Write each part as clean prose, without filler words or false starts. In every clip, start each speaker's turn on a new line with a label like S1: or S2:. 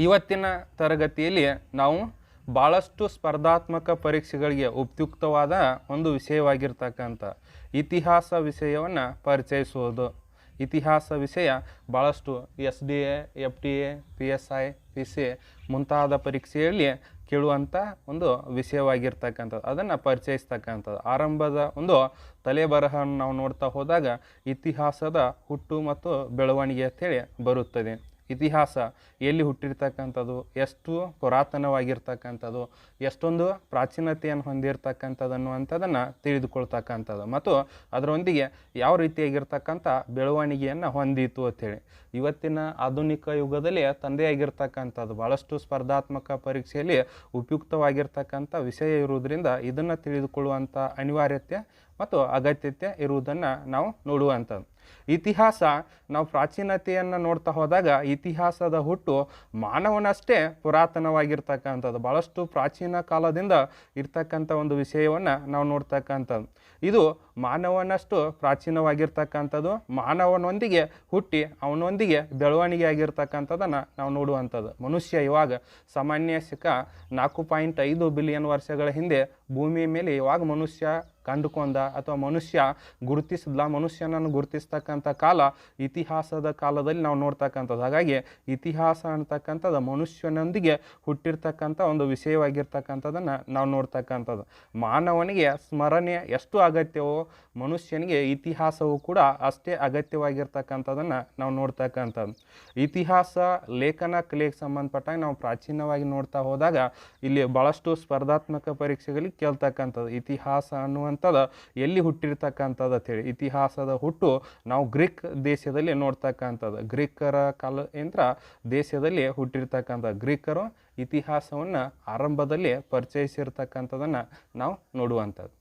S1: ಇವತ್ತಿನ ತರಗತಿಯಲ್ಲಿ ನಾವು ಭಾಳಷ್ಟು ಸ್ಪರ್ಧಾತ್ಮಕ ಪರೀಕ್ಷೆಗಳಿಗೆ ಉಪಯುಕ್ತವಾದ ಒಂದು ವಿಷಯವಾಗಿರ್ತಕ್ಕಂಥ ಇತಿಹಾಸ ವಿಷಯವನ್ನು ಪರಿಚಯಿಸುವುದು. ಇತಿಹಾಸ ವಿಷಯ ಭಾಳಷ್ಟು SDA, FDA, PSI, PC ಮುಂತಾದ ಪರೀಕ್ಷೆಯಲ್ಲಿ ಕೇಳುವಂಥ ಒಂದು ವಿಷಯವಾಗಿರ್ತಕ್ಕಂಥದ್ದು, ಅದನ್ನು ಪರಿಚಯಿಸ್ತಕ್ಕಂಥದ್ದು. ಆರಂಭದ ಒಂದು ತಲೆಬರಹವನ್ನು ನಾವು ನೋಡ್ತಾ ಹೋದಾಗ ಇತಿಹಾಸದ ಹುಟ್ಟು ಮತ್ತು ಬೆಳವಣಿಗೆ ಅಂತೇಳಿ ಬರುತ್ತದೆ. ಇತಿಹಾಸ ಎಲ್ಲಿ ಹುಟ್ಟಿರ್ತಕ್ಕಂಥದ್ದು, ಎಷ್ಟು ಪುರಾತನವಾಗಿರ್ತಕ್ಕಂಥದ್ದು, ಎಷ್ಟೊಂದು ಪ್ರಾಚೀನತೆಯನ್ನು ಹೊಂದಿರತಕ್ಕಂಥದ್ದು ಅನ್ನುವಂಥದ್ದನ್ನು ತಿಳಿದುಕೊಳ್ತಕ್ಕಂಥದ್ದು ಮತ್ತು ಅದರೊಂದಿಗೆ ಯಾವ ರೀತಿಯಾಗಿರ್ತಕ್ಕಂಥ ಬೆಳವಣಿಗೆಯನ್ನು ಹೊಂದಿತು ಅಂಥೇಳಿ. ಇವತ್ತಿನ ಆಧುನಿಕ ಯುಗದಲ್ಲಿ ತಂದೆಯಾಗಿರ್ತಕ್ಕಂಥದ್ದು ಭಾಳಷ್ಟು ಸ್ಪರ್ಧಾತ್ಮಕ ಪರೀಕ್ಷೆಯಲ್ಲಿ ಉಪಯುಕ್ತವಾಗಿರ್ತಕ್ಕಂಥ ವಿಷಯ ಇರುವುದರಿಂದ ಇದನ್ನು ತಿಳಿದುಕೊಳ್ಳುವಂಥ ಅನಿವಾರ್ಯತೆ ಮತ್ತು ಅಗತ್ಯತೆ ಇರುವುದನ್ನು ನಾವು ನೋಡುವಂಥದ್ದು. ಇತಿಹಾಸ ನಾವು ಪ್ರಾಚೀನತೆಯನ್ನು ನೋಡ್ತಾ ಹೋದಾಗ ಇತಿಹಾಸದ ಹುಟ್ಟು ಮಾನವನಷ್ಟೇ ಪುರಾತನವಾಗಿರ್ತಕ್ಕಂಥದ್ದು, ಭಾಳಷ್ಟು ಪ್ರಾಚೀನ ಕಾಲದಿಂದ ಇರ್ತಕ್ಕಂಥ ಒಂದು ವಿಷಯವನ್ನು ನಾವು ನೋಡ್ತಕ್ಕಂಥದ್ದು. ಇದು ಮಾನವನಷ್ಟು ಪ್ರಾಚೀನವಾಗಿರ್ತಕ್ಕಂಥದ್ದು, ಮಾನವನೊಂದಿಗೆ ಹುಟ್ಟಿ ಅವನೊಂದಿಗೆ ಬೆಳವಣಿಗೆ ಆಗಿರ್ತಕ್ಕಂಥದ್ದನ್ನು ನಾವು ನೋಡುವಂಥದ್ದು. ಮನುಷ್ಯ ಇವಾಗ ಸಾಮಾನ್ಯ ಶಕ 4.5 ಬಿಲಿಯನ್ ವರ್ಷಗಳ ಹಿಂದೆ ಭೂಮಿಯ ಮೇಲೆ ಇವಾಗ ಮನುಷ್ಯ ಕಂಡುಕೊಂಡ ಅಥವಾ ಮನುಷ್ಯ ಗುರುತಿಸಿದ, ಮನುಷ್ಯನನ್ನು ಗುರುತಿಸ್ತಕ್ಕಂಥ ಕಾಲ ಇತಿಹಾಸದ ಕಾಲದಲ್ಲಿ ನಾವು ನೋಡ್ತಕ್ಕಂಥದ್ದು. ಹಾಗಾಗಿ ಇತಿಹಾಸ ಅಂತಕ್ಕಂಥದ್ದು ಮನುಷ್ಯನೊಂದಿಗೆ ಹುಟ್ಟಿರ್ತಕ್ಕಂಥ ಒಂದು ವಿಷಯವಾಗಿರ್ತಕ್ಕಂಥದ್ದನ್ನು ನಾವು ನೋಡ್ತಕ್ಕಂಥದ್ದು. ಮಾನವನಿಗೆ ಸ್ಮರಣೆ ಎಷ್ಟು ಅಗತ್ಯವೋ ಮನುಷ್ಯನಿಗೆ ಇತಿಹಾಸವು ಕೂಡ ಅಷ್ಟೇ ಅಗತ್ಯವಾಗಿರ್ತಕ್ಕಂಥದ್ದನ್ನು ನಾವು ನೋಡ್ತಕ್ಕಂಥದ್ದು. ಇತಿಹಾಸ ಲೇಖನ ಕಲೆಗೆ ಸಂಬಂಧಪಟ್ಟಾಗ ನಾವು ಪ್ರಾಚೀನವಾಗಿ ನೋಡ್ತಾ ಹೋದಾಗ ಇಲ್ಲಿ ಭಾಳಷ್ಟು ಸ್ಪರ್ಧಾತ್ಮಕ ಪರೀಕ್ಷೆಗಳಿಗೆ ಕೇಳ್ತಕ್ಕಂಥದ್ದು ಇತಿಹಾಸ ಅನ್ನುವಂಥದ್ದು ಎಲ್ಲಿ ಹುಟ್ಟಿರ್ತಕ್ಕಂಥದ್ದು ಅಂತೇಳಿ. ಇತಿಹಾಸದ ಹುಟ್ಟು ನಾವು ಗ್ರೀಕ್ ದೇಶದಲ್ಲಿ ನೋಡ್ತಕ್ಕಂಥದ್ದು. ಗ್ರೀಕರ ದೇಶದಲ್ಲಿ ಹುಟ್ಟಿರ್ತಕ್ಕಂಥ ಗ್ರೀಕರು ಇತಿಹಾಸವನ್ನು ಆರಂಭದಲ್ಲಿ ಪರಿಚಯಿಸಿರ್ತಕ್ಕಂಥದ್ದನ್ನು ನಾವು ನೋಡುವಂಥದ್ದು.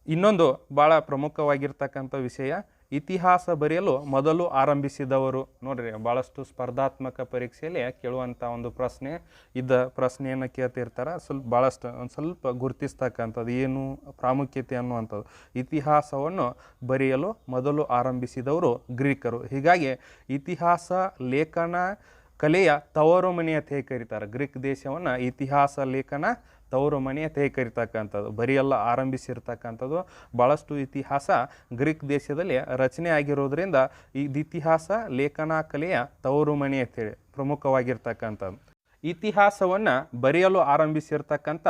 S1: ಇನ್ನೊಂದು ಭಾಳ ಪ್ರಮುಖವಾಗಿರ್ತಕ್ಕಂಥ ವಿಷಯ, ಇತಿಹಾಸ ಬರೆಯಲು ಮೊದಲು ಆರಂಭಿಸಿದವರು. ನೋಡ್ರಿ, ಭಾಳಷ್ಟು ಸ್ಪರ್ಧಾತ್ಮಕ ಪರೀಕ್ಷೆಯಲ್ಲಿ ಕೇಳುವಂಥ ಒಂದು ಪ್ರಶ್ನೆ, ಪ್ರಶ್ನೆಯನ್ನು ಕೇಳ್ತಿರ್ತಾರೆ. ಭಾಳಷ್ಟು ಒಂದು ಸ್ವಲ್ಪ ಗುರುತಿಸ್ತಕ್ಕಂಥದ್ದು ಏನು ಪ್ರಾಮುಖ್ಯತೆ ಅನ್ನುವಂಥದ್ದು. ಇತಿಹಾಸವನ್ನು ಬರೆಯಲು ಮೊದಲು ಆರಂಭಿಸಿದವರು ಗ್ರೀಕರು. ಹೀಗಾಗಿ ಇತಿಹಾಸ ಲೇಖನ ಕಲೆಯ ತವರು ಮನೆ ಅಂತ ಹೇಗೆ ಕರೀತಾರೆ. ಗ್ರೀಕ್ ದೇಶವನ್ನು ಇತಿಹಾಸ ಲೇಖನ ತವರು ಮನೆ ಅಂತ ಹೇಗೆ ಕರೀತಕ್ಕಂಥದ್ದು. ಬರೆಯಲ್ಲ ಆರಂಭಿಸಿರ್ತಕ್ಕಂಥದ್ದು. ಭಾಳಷ್ಟು ಇತಿಹಾಸ ಗ್ರೀಕ್ ದೇಶದಲ್ಲಿ ರಚನೆ ಆಗಿರೋದ್ರಿಂದ ಇತಿಹಾಸ ಲೇಖನ ಕಲೆಯ ತವರು ಮನೆ ಅಂತೇಳಿ ಪ್ರಮುಖವಾಗಿರ್ತಕ್ಕಂಥದ್ದು. ಇತಿಹಾಸವನ್ನು ಬರೆಯಲು ಆರಂಭಿಸಿರ್ತಕ್ಕಂಥ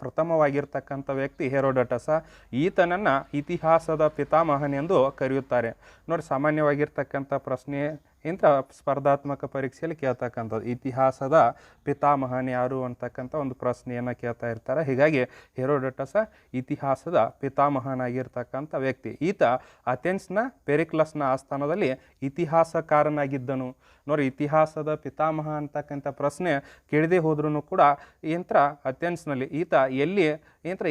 S1: ಪ್ರಥಮವಾಗಿರ್ತಕ್ಕಂಥ ವ್ಯಕ್ತಿ ಹೆರೋಡಟಸ. ಈತನನ್ನು ಇತಿಹಾಸದ ಪಿತಾಮಹನೆಂದು ಕರೆಯುತ್ತಾರೆ. ನೋಡಿ, ಸಾಮಾನ್ಯವಾಗಿರ್ತಕ್ಕಂಥ ಪ್ರಶ್ನೆ ಸ್ಪರ್ಧಾತ್ಮಕ ಪರೀಕ್ಷೆಯಲ್ಲಿ ಕೇಳ್ತಕ್ಕಂಥದ್ದು ಇತಿಹಾಸದ ಪಿತಾಮಹನ್ ಯಾರು ಅಂತಕ್ಕಂಥ ಒಂದು ಪ್ರಶ್ನೆಯನ್ನು ಕೇಳ್ತಾ ಇರ್ತಾರೆ. ಹೀಗಾಗಿ ಹೆರೋಡಟಸ ಇತಿಹಾಸದ ಪಿತಾಮಹನಾಗಿರ್ತಕ್ಕಂಥ ವ್ಯಕ್ತಿ. ಈತ ಅಥೆನ್ಸ್ನ ಪೆರಿಕ್ಲಸ್ನ ಆಸ್ಥಾನದಲ್ಲಿ ಇತಿಹಾಸಕಾರನಾಗಿದ್ದನು. ನೋಡಿ, ಇತಿಹಾಸದ ಪಿತಾಮಹ ಅಂತಕ್ಕಂಥ ಪ್ರಶ್ನೆ ಕೇಳದೆ ಹೋದ್ರೂ ಕೂಡ ಅಥೆನ್ಸ್ನಲ್ಲಿ ಈತ ಎಲ್ಲಿ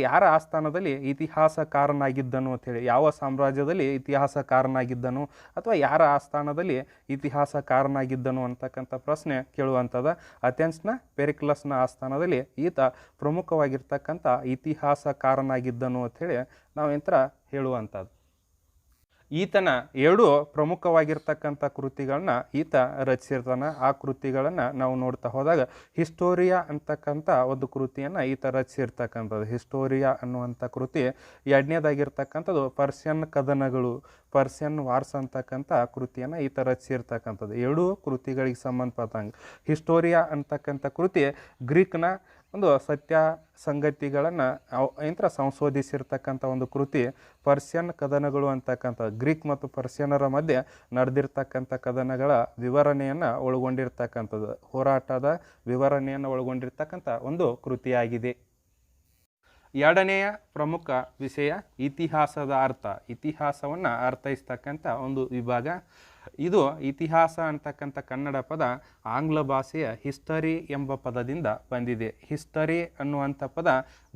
S1: ಯಾರ ಆಸ್ಥಾನದಲ್ಲಿ ಇತಿಹಾಸಕಾರನಾಗಿದ್ದನು ಅಂಥೇಳಿ, ಯಾವ ಸಾಮ್ರಾಜ್ಯದಲ್ಲಿ ಇತಿಹಾಸಕಾರನಾಗಿದ್ದನು ಅಥವಾ ಯಾರ ಆಸ್ಥಾನದಲ್ಲಿ ಇತಿಹಾಸಕಾರನಾಗಿದ್ದನು ಅಂತಕ್ಕಂಥ ಪ್ರಶ್ನೆ ಕೇಳುವಂಥದ್ದು. ಅಥೆನ್ಸ್ನ ಪೆರಿಕ್ಲಸ್ನ ಆಸ್ಥಾನದಲ್ಲಿ ಈತ ಪ್ರಮುಖವಾಗಿರ್ತಕ್ಕಂಥ ಇತಿಹಾಸಕಾರನಾಗಿದ್ದನು ಅಂಥೇಳಿ ನಾವು ಹೇಳುವಂಥದ್ದು. ಈತನ 2 ಪ್ರಮುಖವಾಗಿರ್ತಕ್ಕಂಥ ಕೃತಿಗಳನ್ನ ಈತ ರಚಿಸಿರ್ತಾನೆ. ಆ ಕೃತಿಗಳನ್ನು ನಾವು ನೋಡ್ತಾ ಹೋದಾಗ ಹಿಸ್ಟೋರಿಯಾ ಅಂತಕ್ಕಂಥ ಒಂದು ಕೃತಿಯನ್ನು ಈತ ರಚಿಸಿರ್ತಕ್ಕಂಥದ್ದು. ಹಿಸ್ಟೋರಿಯಾ ಅನ್ನುವಂಥ ಕೃತಿ. 2ನೇದಾಗಿರ್ತಕ್ಕಂಥದ್ದು ಪರ್ಷಿಯನ್ ಕದನಗಳು, ಪರ್ಷಿಯನ್ ವಾರ್ಸ್ ಅಂತಕ್ಕಂಥ ಕೃತಿಯನ್ನು ಈತ ರಚಿಸಿರ್ತಕ್ಕಂಥದ್ದು. 2 ಕೃತಿಗಳಿಗೆ ಸಂಬಂಧಪಟ್ಟಂಗೆ ಹಿಸ್ಟೋರಿಯಾ ಅಂತಕ್ಕಂಥ ಕೃತಿ ಗ್ರೀಕ್ನ ಒಂದು ಸತ್ಯ ಸಂಗತಿಗಳನ್ನು ಸಂಶೋಧಿಸಿರ್ತಕ್ಕಂಥ ಒಂದು ಕೃತಿ. ಪರ್ಷಿಯನ್ ಕದನಗಳು ಅಂತಕ್ಕಂಥ ಗ್ರೀಕ್ ಮತ್ತು ಪರ್ಷಿಯನರ ಮಧ್ಯೆ ನಡೆದಿರ್ತಕ್ಕಂಥ ಕದನಗಳ ವಿವರಣೆಯನ್ನು ಒಳಗೊಂಡಿರ್ತಕ್ಕಂಥದ್ದು, ಹೋರಾಟದ ವಿವರಣೆಯನ್ನು ಒಳಗೊಂಡಿರ್ತಕ್ಕಂಥ ಒಂದು ಕೃತಿಯಾಗಿದೆ. 2ನೆಯ ಪ್ರಮುಖ ವಿಷಯ ಇತಿಹಾಸದ ಅರ್ಥ. ಇತಿಹಾಸವನ್ನು ಅರ್ಥೈಸ್ತಕ್ಕಂಥ ಒಂದು ವಿಭಾಗ ಇದು. ಇತಿಹಾಸ ಅಂತಕ್ಕಂಥ ಕನ್ನಡ ಪದ ಆಂಗ್ಲ ಭಾಷೆಯ ಹಿಸ್ಟರಿ ಎಂಬ ಪದದಿಂದ ಬಂದಿದೆ. ಹಿಸ್ಟರಿ ಅನ್ನುವಂಥ ಪದ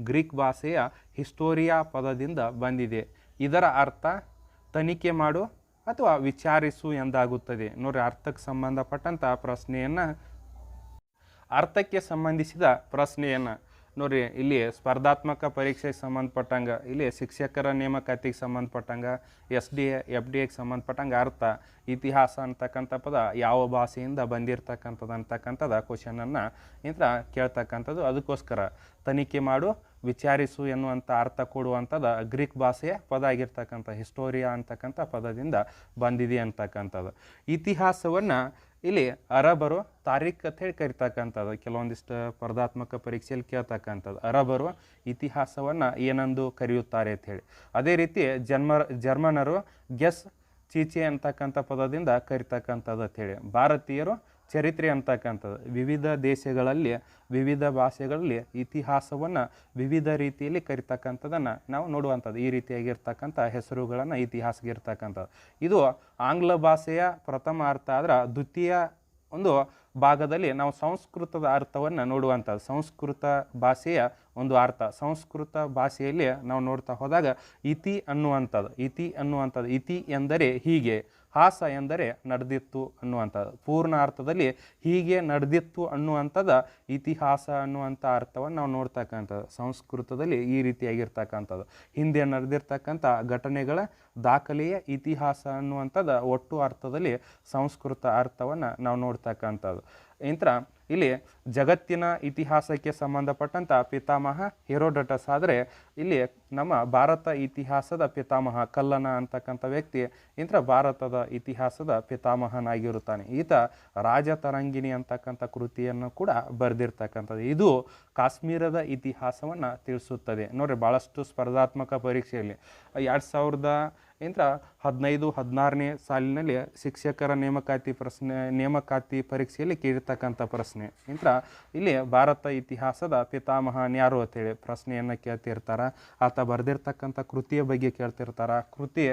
S1: ಗ್ರೀಕ್ ಭಾಷೆಯ ಹಿಸ್ಟೋರಿಯಾ ಪದದಿಂದ ಬಂದಿದೆ. ಇದರ ಅರ್ಥ ತನಿಖೆ ಮಾಡು ಅಥವಾ ವಿಚಾರಿಸು ಎಂದಾಗುತ್ತದೆ. ನೋಡಿ, ಅರ್ಥಕ್ಕೆ ಸಂಬಂಧಪಟ್ಟಂಥ ಪ್ರಶ್ನೆಯನ್ನು, ಅರ್ಥಕ್ಕೆ ಸಂಬಂಧಿಸಿದ ಪ್ರಶ್ನೆಯನ್ನು ನೋಡ್ರಿ ಇಲ್ಲಿ ಸ್ಪರ್ಧಾತ್ಮಕ ಪರೀಕ್ಷೆಗೆ ಸಂಬಂಧಪಟ್ಟಂಗೆ ಇಲ್ಲಿ ಶಿಕ್ಷಕರ ನೇಮಕಾತಿಗೆ ಸಂಬಂಧಪಟ್ಟಂಗೆ SD FDAಗೆ ಸಂಬಂಧಪಟ್ಟಂಗೆ ಅರ್ಥ ಇತಿಹಾಸ ಅಂತಕ್ಕಂಥ ಪದ ಯಾವ ಭಾಷೆಯಿಂದ ಬಂದಿರತಕ್ಕಂಥದ್ದು ಅಂತಕ್ಕಂಥದ್ದು ಕ್ವಶನನ್ನು ಇಂಥ ಕೇಳ್ತಕ್ಕಂಥದ್ದು. ಅದಕ್ಕೋಸ್ಕರ ತನಿಖೆ ಮಾಡು ವಿಚಾರಿಸು ಎನ್ನುವಂಥ ಅರ್ಥ ಕೊಡುವಂಥದ್ದು ಗ್ರೀಕ್ ಭಾಷೆಯ ಪದ ಆಗಿರ್ತಕ್ಕಂಥ ಹಿಸ್ಟೋರಿಯಾ ಅಂತಕ್ಕಂಥ ಪದದಿಂದ ಬಂದಿದೆ ಅಂತಕ್ಕಂಥದ್ದು. ಇತಿಹಾಸವನ್ನು ಇಲ್ಲಿ ಅರಬರು ತಾರೀಖ್ ಅಂತ ಹೇಳಿ ಕರಿತಕ್ಕಂಥದ್ದು. ಕೆಲವೊಂದಿಷ್ಟು ಸ್ಪರ್ಧಾತ್ಮಕ ಪರೀಕ್ಷೆಯಲ್ಲಿ ಕೇಳ್ತಕ್ಕಂಥದ್ದು ಅರಬರು ಇತಿಹಾಸವನ್ನು ಏನೆಂದು ಕರೆಯುತ್ತಾರೆ ಅಂಥೇಳಿ. ಅದೇ ರೀತಿ ಜರ್ಮನರು ಗೆಸ್ ಚೀಚೆ ಅಂತಕ್ಕಂಥ ಪದದಿಂದ ಕರಿತಕ್ಕಂಥದ್ದು ಅಂಥೇಳಿ. ಭಾರತೀಯರು ಚರಿತ್ರೆ ಅಂತಕ್ಕಂಥದ್ದು. ವಿವಿಧ ದೇಶಗಳಲ್ಲಿ ವಿವಿಧ ಭಾಷೆಗಳಲ್ಲಿ ಇತಿಹಾಸವನ್ನು ವಿವಿಧ ರೀತಿಯಲ್ಲಿ ಕರಿತಕ್ಕಂಥದ್ದನ್ನು ನಾವು ನೋಡುವಂಥದ್ದು. ಈ ರೀತಿಯಾಗಿರ್ತಕ್ಕಂಥ ಹೆಸರುಗಳನ್ನು ಇತಿಹಾಸಗಿರ್ತಕ್ಕಂಥದ್ದು. ಇದು ಆಂಗ್ಲ ಭಾಷೆಯ ಪ್ರಥಮ ಅರ್ಥ ಆದ್ರೆ ದ್ವಿತೀಯ ಒಂದು ಭಾಗದಲ್ಲಿ ನಾವು ಸಂಸ್ಕೃತದ ಅರ್ಥವನ್ನು ನೋಡುವಂಥದ್ದು. ಸಂಸ್ಕೃತ ಭಾಷೆಯ ಒಂದು ಅರ್ಥ ಸಂಸ್ಕೃತ ಭಾಷೆಯಲ್ಲಿ ನಾವು ನೋಡ್ತಾ ಹೋದಾಗ ಇತಿ ಅನ್ನುವಂಥದ್ದು ಇತಿ ಎಂದರೆ ಹೀಗೆ, ಹಾಸ ಎಂದರೆ ನಡೆದಿತ್ತು ಅನ್ನುವಂಥದ್ದು. ಪೂರ್ಣ ಅರ್ಥದಲ್ಲಿ ಹೀಗೆ ನಡೆದಿತ್ತು ಅನ್ನುವಂಥದ್ದು ಇತಿಹಾಸ ಅನ್ನುವಂಥ ಅರ್ಥವನ್ನು ನಾವು ನೋಡ್ತಕ್ಕಂಥದ್ದು. ಸಂಸ್ಕೃತದಲ್ಲಿ ಈ ರೀತಿಯಾಗಿರ್ತಕ್ಕಂಥದ್ದು ಹಿಂದೆ ನಡೆದಿರ್ತಕ್ಕಂಥ ಘಟನೆಗಳ ದಾಖಲೆಯ ಇತಿಹಾಸ ಅನ್ನುವಂಥದ್ದು ಒಟ್ಟು ಅರ್ಥದಲ್ಲಿ ಸಂಸ್ಕೃತ ಅರ್ಥವನ್ನು ನಾವು ನೋಡ್ತಕ್ಕಂಥದ್ದು. ಇಂಥ ಇಲ್ಲಿ ಜಗತ್ತಿನ ಇತಿಹಾಸಕ್ಕೆ ಸಂಬಂಧಪಟ್ಟಂಥ ಪಿತಾಮಹ ಹೆರೋಡಟಸ್ ಆದರೆ ಇಲ್ಲಿ ನಮ್ಮ ಭಾರತ ಇತಿಹಾಸದ ಪಿತಾಮಹ ಕಲ್ಲನ ಅಂತಕ್ಕಂಥ ವ್ಯಕ್ತಿ ಇಂಥ ಭಾರತದ ಇತಿಹಾಸದ ಪಿತಾಮಹನಾಗಿರುತ್ತಾನೆ. ಈತ ರಾಜತರಂಗಿಣಿ ಅಂತಕ್ಕಂಥ ಕೃತಿಯನ್ನು ಕೂಡ ಬರೆದಿರ್ತಕ್ಕಂಥದ್ದು. ಇದು ಕಾಶ್ಮೀರದ ಇತಿಹಾಸವನ್ನು ತಿಳಿಸುತ್ತದೆ. ನೋಡ್ರಿ, ಭಾಳಷ್ಟು ಸ್ಪರ್ಧಾತ್ಮಕ ಪರೀಕ್ಷೆಯಲ್ಲಿ 2015-16ನೇ ಸಾಲಿನಲ್ಲಿ ಶಿಕ್ಷಕರ ನೇಮಕಾತಿ ಪರೀಕ್ಷೆಯಲ್ಲಿ ಕೇಳಿರ್ತಕ್ಕಂಥ ಪ್ರಶ್ನೆ ಇಲ್ಲಿ ಭಾರತ ಇತಿಹಾಸದ ಪಿತಾಮಹನ್ ಯಾರು ಅಂತೇಳಿ ಪ್ರಶ್ನೆಯನ್ನು ಕೇಳ್ತಿರ್ತಾರೆ. ಆತ ಬರೆದಿರ್ತಕ್ಕಂಥ ಕೃತಿಯ ಬಗ್ಗೆ ಕೇಳ್ತಿರ್ತಾರೆ. ಕೃತಿ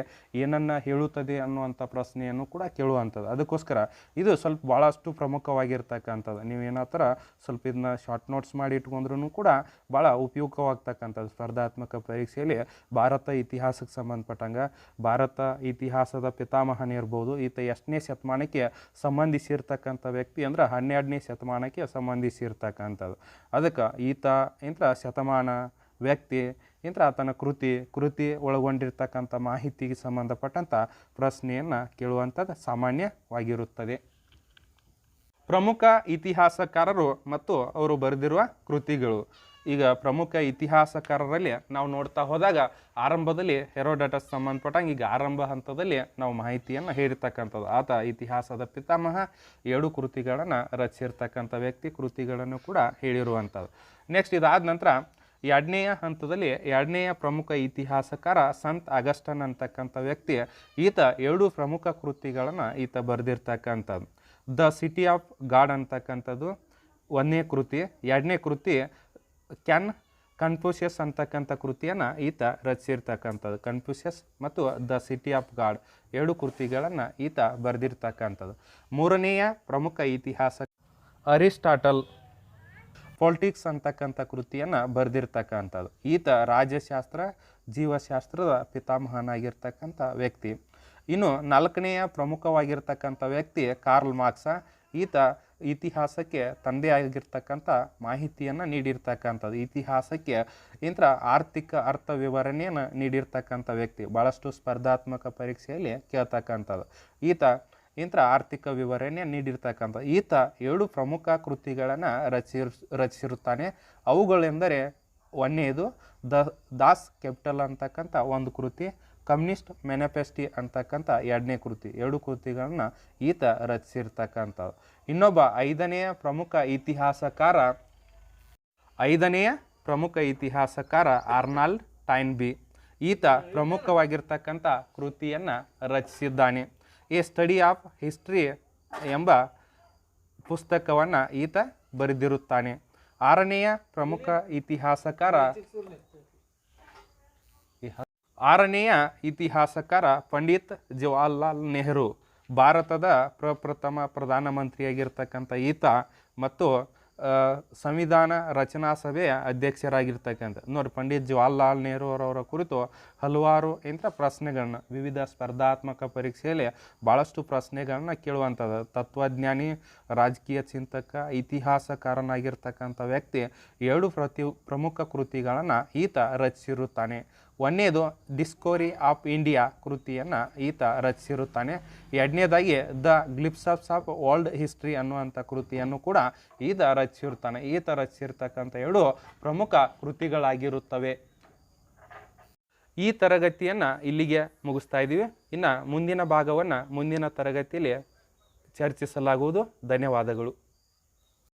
S1: ಏನನ್ನ ಹೇಳುತ್ತದೆ ಅನ್ನುವಂಥ ಪ್ರಶ್ನೆಯನ್ನು ಕೂಡ ಕೇಳುವಂಥದ್ದು. ಅದಕ್ಕೋಸ್ಕರ ಇದು ಸ್ವಲ್ಪ ಭಾಳಷ್ಟು ಪ್ರಮುಖವಾಗಿರ್ತಕ್ಕಂಥದ್ದು. ನೀವು ಏನಾತರ ಸ್ವಲ್ಪ ಇದನ್ನ ಶಾರ್ಟ್ ನೋಟ್ಸ್ ಮಾಡಿ ಇಟ್ಕೊಂಡ್ರೂ ಕೂಡ ಭಾಳ ಉಪಯುಕ್ತವಾಗ್ತಕ್ಕಂಥದ್ದು. ಸ್ಪರ್ಧಾತ್ಮಕ ಪರೀಕ್ಷೆಯಲ್ಲಿ ಭಾರತ ಇತಿಹಾಸಕ್ಕೆ ಸಂಬಂಧಪಟ್ಟಂಗೆ ಭಾರತ ಇತಿಹಾಸದ ಪಿತಾಮಹನ್ ಇರ್ಬೋದು. ಈತ ಎಷ್ಟನೇ ಶತಮಾನಕ್ಕೆ ಸಂಬಂಧಿಸಿರ್ತಕ್ಕಂಥ ವ್ಯಕ್ತಿ ಅಂದ್ರೆ 12ನೇ ಶತಮಾನಕ್ಕೆ ಸಂಬಂಧಿಸಿರ್ತಕ್ಕಂಥದ್ದು. ಅದಕ್ಕೆ ಈತ ಶತಮಾನ ವ್ಯಕ್ತಿ ಆತನ ಕೃತಿ ಒಳಗೊಂಡಿರ್ತಕ್ಕಂಥ ಮಾಹಿತಿಗೆ ಸಂಬಂಧಪಟ್ಟಂಥ ಪ್ರಶ್ನೆಯನ್ನು ಕೇಳುವಂಥದ್ದು ಸಾಮಾನ್ಯವಾಗಿರುತ್ತದೆ. ಪ್ರಮುಖ ಇತಿಹಾಸಕಾರರು ಮತ್ತು ಅವರು ಬರೆದಿರುವ ಕೃತಿಗಳು. ಈಗ ಪ್ರಮುಖ ಇತಿಹಾಸಕಾರರಲ್ಲಿ ನಾವು ನೋಡ್ತಾ ಹೋದಾಗ ಆರಂಭದಲ್ಲಿ ಹೆರೋಡಟಸ್ ಸಂಬಂಧಪಟ್ಟಂಗೆ ಈಗ ಆರಂಭ ಹಂತದಲ್ಲಿ ನಾವು ಮಾಹಿತಿಯನ್ನು ಹೇಳಿರ್ತಕ್ಕಂಥದ್ದು. ಆತ ಇತಿಹಾಸದ ಪಿತಾಮಹ 7 ಕೃತಿಗಳನ್ನು ರಚಿಸಿರ್ತಕ್ಕಂಥ ವ್ಯಕ್ತಿ, ಕೃತಿಗಳನ್ನು ಕೂಡ ಹೇಳಿರುವಂಥದ್ದು. ನೆಕ್ಸ್ಟ್ ಇದಾದ ನಂತರ 2ನೇಯ ಹಂತದಲ್ಲಿ 2ನೇಯ ಪ್ರಮುಖ ಇತಿಹಾಸಕಾರ ಸಂತ್ ಆಗಸ್ಟನ್ ಅಂತಕ್ಕಂಥ ವ್ಯಕ್ತಿ. ಈತ 2 ಪ್ರಮುಖ ಕೃತಿಗಳನ್ನು ಈತ ಬರೆದಿರ್ತಕ್ಕಂಥದ್ದು. ದ ಸಿಟಿ ಆಫ್ ಗಾಡ್ ಅಂತಕ್ಕಂಥದ್ದು 1ನೇ ಕೃತಿ. 2ನೇ ಕೃತಿ ಕನ್ಫ್ಯೂಷಿಯಸ್ ಅಂತಕ್ಕಂಥ ಕೃತಿಯನ್ನು ಈತ ರಚಿಸಿರ್ತಕ್ಕಂಥದ್ದು. ಕನ್ಫ್ಯೂಷಿಯಸ್ ಮತ್ತು ದ ಸಿಟಿ ಆಫ್ ಗಾಡ್ 2 ಕೃತಿಗಳನ್ನು ಈತ ಬರೆದಿರ್ತಕ್ಕಂಥದ್ದು. 3ನೇಯ ಪ್ರಮುಖ ಇತಿಹಾಸ ಅರಿಸ್ಟಾಟಲ್ ಪೊಲಿಟಿಕ್ಸ್ ಅಂತಕ್ಕಂಥ ಕೃತಿಯನ್ನು ಬರೆದಿರ್ತಕ್ಕಂಥದ್ದು. ಈತ ರಾಜ್ಯಶಾಸ್ತ್ರ ಜೀವಶಾಸ್ತ್ರದ ಪಿತಾಮಹನಾಗಿರ್ತಕ್ಕಂಥ ವ್ಯಕ್ತಿ. ಇನ್ನು 4ನೇಯ ಪ್ರಮುಖವಾಗಿರ್ತಕ್ಕಂಥ ವ್ಯಕ್ತಿ ಕಾರ್ಲ್ ಮಾರ್ಕ್ಸ. ಈತ ಇತಿಹಾಸಕ್ಕೆ ತಂದೆ ಆಗಿರ್ತಕ್ಕಂಥ ಮಾಹಿತಿಯನ್ನು ನೀಡಿರ್ತಕ್ಕಂಥದ್ದು. ಇತಿಹಾಸಕ್ಕೆ ಆರ್ಥಿಕ ಅರ್ಥ ವಿವರಣೆಯನ್ನು ನೀಡಿರ್ತಕ್ಕಂಥ ವ್ಯಕ್ತಿ. ಭಾಳಷ್ಟು ಸ್ಪರ್ಧಾತ್ಮಕ ಪರೀಕ್ಷೆಯಲ್ಲಿ ಕೇಳ್ತಕ್ಕಂಥದ್ದು. ಈತ ಆರ್ಥಿಕ ವಿವರಣೆ ನೀಡಿರ್ತಕ್ಕಂಥ ಈತ 7 ಪ್ರಮುಖ ಕೃತಿಗಳನ್ನು ರಚಿಸಿರುತ್ತಾನೆ. ಅವುಗಳೆಂದರೆ 1ನೇದು ದಾಸ್ ಕ್ಯಾಪಿಟಲ್ ಅಂತಕ್ಕಂಥ 1 ಕೃತಿ, ಕಮ್ಯುನಿಸ್ಟ್ ಮ್ಯಾನಿಫೆಸ್ಟೋ ಅಂತಕ್ಕಂಥ 2ನೇ ಕೃತಿ. 2 ಕೃತಿಗಳನ್ನು ಈತ ರಚಿಸಿರ್ತಕ್ಕಂಥದ್ದು. ಇನ್ನೊಬ್ಬ 5ನೇಯ ಪ್ರಮುಖ ಇತಿಹಾಸಕಾರ ಆರ್ನಾಲ್ಡ್ ಟೈನ್ಬಿ. ಈತ ಪ್ರಮುಖವಾಗಿರ್ತಕ್ಕಂಥ ಕೃತಿಯನ್ನು ರಚಿಸಿದ್ದಾನೆ. ಎ ಸ್ಟಡಿ ಆಫ್ ಹಿಸ್ಟ್ರಿ ಎಂಬ ಪುಸ್ತಕವನ್ನು ಈತ ಬರೆದಿರುತ್ತಾನೆ. 6ನೇಯ ಪ್ರಮುಖ ಇತಿಹಾಸಕಾರ ಪಂಡಿತ್ ಜವಾಹರ್ಲಾಲ್ ನೆಹರು. ಭಾರತದ ಪ್ರಪ್ರಥಮ ಪ್ರಧಾನಮಂತ್ರಿಯಾಗಿರ್ತಕ್ಕಂಥ ಈತ ಮತ್ತು ಸಂವಿಧಾನ ರಚನಾ ಸಭೆಯ ಅಧ್ಯಕ್ಷರಾಗಿರ್ತಕ್ಕಂಥ. ನೋಡಿ, ಪಂಡಿತ್ ಜವಾಹರ್ಲಾಲ್ ನೆಹರು ಅವರ ಕುರಿತು ಹಲವಾರು ಇಂಥ ಪ್ರಶ್ನೆಗಳನ್ನ ವಿವಿಧ ಸ್ಪರ್ಧಾತ್ಮಕ ಪರೀಕ್ಷೆಯಲ್ಲಿ ಭಾಳಷ್ಟು ಪ್ರಶ್ನೆಗಳನ್ನ ಕೇಳುವಂಥದ್ದು. ತತ್ವಜ್ಞಾನಿ, ರಾಜಕೀಯ ಚಿಂತಕ, ಇತಿಹಾಸಕಾರನಾಗಿರ್ತಕ್ಕಂಥ ವ್ಯಕ್ತಿ 2 ಪ್ರಮುಖ ಕೃತಿಗಳನ್ನು ಈತ ರಚಿಸಿರುತ್ತಾನೆ. ಒಂದನೇದು ಡಿಸ್ಕವರಿ ಆಫ್ ಇಂಡಿಯಾ ಕೃತಿಯನ್ನು ಈತ ರಚಿಸಿರುತ್ತಾನೆ. ಎರಡನೇದಾಗಿ ದ ಗ್ಲಿಪ್ಸಸ್ ಆಫ್ ವರ್ಲ್ಡ್ ಹಿಸ್ಟ್ರಿ ಅನ್ನುವಂಥ ಕೃತಿಯನ್ನು ಕೂಡ ಈತ ರಚಿಸಿರುತ್ತಾನೆ. ಈತ ರಚಿಸಿರ್ತಕ್ಕಂಥ 2 ಪ್ರಮುಖ ಕೃತಿಗಳಾಗಿರುತ್ತವೆ. ಈ ತರಗತಿಯನ್ನು ಇಲ್ಲಿಗೆ ಮುಗಿಸ್ತಾ ಇದ್ದೀವಿ. ಇನ್ನು ಮುಂದಿನ ಭಾಗವನ್ನು ಮುಂದಿನ ತರಗತಿಯಲ್ಲಿ ಚರ್ಚಿಸಲಾಗುವುದು. ಧನ್ಯವಾದಗಳು.